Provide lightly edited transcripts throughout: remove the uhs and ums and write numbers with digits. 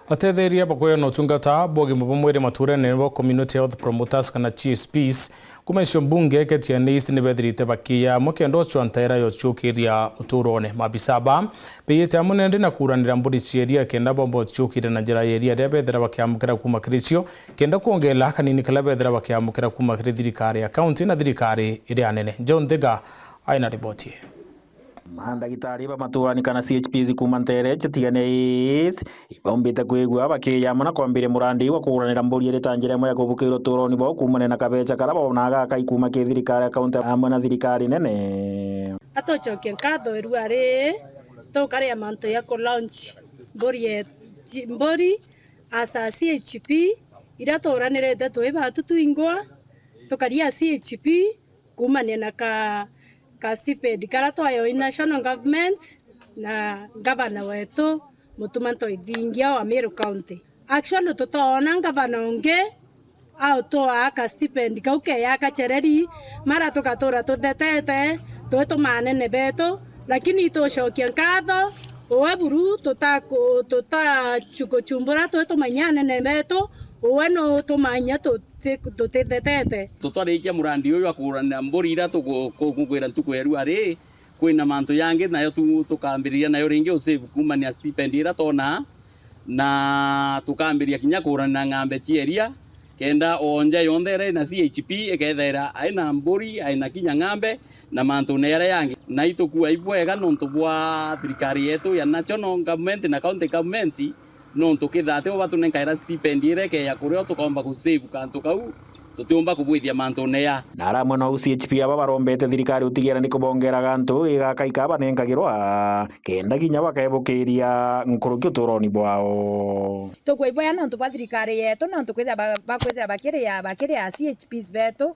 atetheria bakoya no tungata bogi mubomwere mature nebo community health promoters kana CSPs kuma shombunge ketiane east ne bedrite bakia mokendo chwantera yo chukiria uturone mabisaba beyete amunende na kuranira mburi cieria kenda bombo chukire na njira yeria debedera bakiamukira kuma kricio kenda kuongela kanini kala bedera bakiamukira kuma thirikari ya county na thirikari iri anene John Thega aina ripoti. Mandagitari ba maturani kana CHPs kuma ntere chetiane ibombite kwigwa bakiyamana kwambire murandi wa kuranira mburi iri tanjire mo yakubukiro turoni bo kumane na kabecha karabo naga kaikuma ke thirikari account amana thirikari nene atochoke nkatho eruare to kare amanto ya ko launch mbori asa CHP ira toranirete to iba tutuingwa to karia CHP kumane na ka stipend kara twayo national government na governor wetu mutumanto ithingia wa Meru County. Actually tutaona governor onge au to aka stipend kauke ya kachereri mara tukatora tuthetete twetu manene beto lakini toshokia nkatho oweburu chumbura twetu manyane ne beto oweno tumanya tutetete tutwarikia murandi uyu akuranira mburi ira tukukwira ntukweru ari kwina mantu yangi nayo tukambiria nayo ringi usave kumania stipend ira tona na tukambiria kinya kuranira ng'ambe chieria kenda onja yondere na CHP ekethera aina mburi aina kinya ng'ambe na mantu nere yangi na itukua ibwega nontu bwa thirikari yetu ya national government na county government nontu kithate watu nenkaira stipend ire ke ya kurio tukomba ku save kantu kau tutiumba kubwithia mantu neya na aramwe no CHP aba barombete thirikari utigira ni kubongera gantu igakaika banenkagirwa kenda kinya bakebukiria nkurukio turoni bwao tukwiboya nontu bwa thirikari yetu nontu kwithia bakiria CHPs betu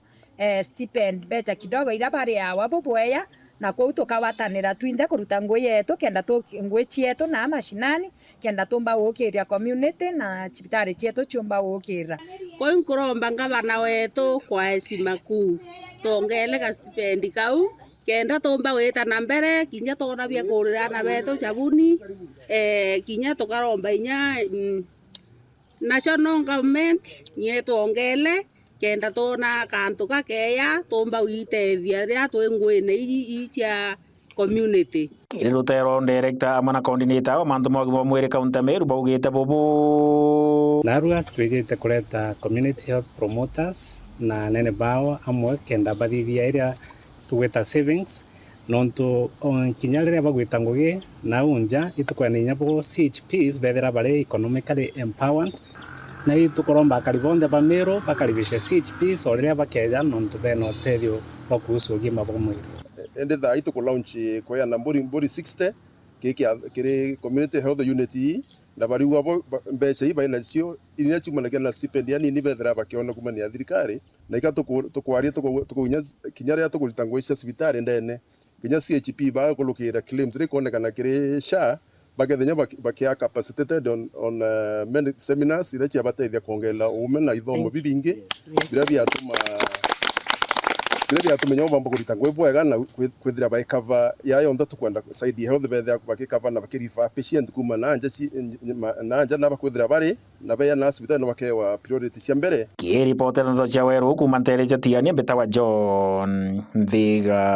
stipend becha kidogo ira bari awa bubweya na kwa tukawatanira twinde kuruta ngui yetu kenda ngui chietu na mashinani kenda tumba ukiria community na chipitari chietu chumba ukira kwa nkuromba ngavana wetu kwa heshima kuu tongele ka stipend kau kenda tumba wita na mbere kinya tona bia kurira na betu sabuni kinya tukaromba inya national government nyetu ongele kenda tona kantu kakeya tumba witethia ria twingwine icia community Rutero director amana coordinator wa mantu mogimo mwire kaunti Meru baugite bubu narua twijite kureta community health promoters na nene bao amwe kenda bathithia iria tugweta savings nontu kinya riria bagwita ngugi na unja itukwania bo CHPs bethera bari economically empowered na itukoromba karibonde ba Meru bakaribisha CHPs oriria bakeja nontu beno tethio bakuhusu gima bo mwiri ende tha itu ko launch ko ya nambori 60 kiri community health unity na bari wabo mbeca iba ina cio iria chuma na stipend yani ni bethera bakiona kumania thirikari na ikatukwari tukunya kinyaria tukulitangwa cia cibitari ndene kinya CHP ba kulukira claims rikonekana kiri SHA bagethenya bakia capacitated on many seminars ira chia bateithia kuongela ume na ithomo bibingi bira tumenya bamba kurita ngwe bwega na kwithira ba cover ya yonda tukwenda side health bethe baki cover na bakirifa patient kuma na anja na bakwithira bari na beya na hospital na bakewa priority cia mbere ki report na cia weru kuma ntere chetiani mbetawa John Thega.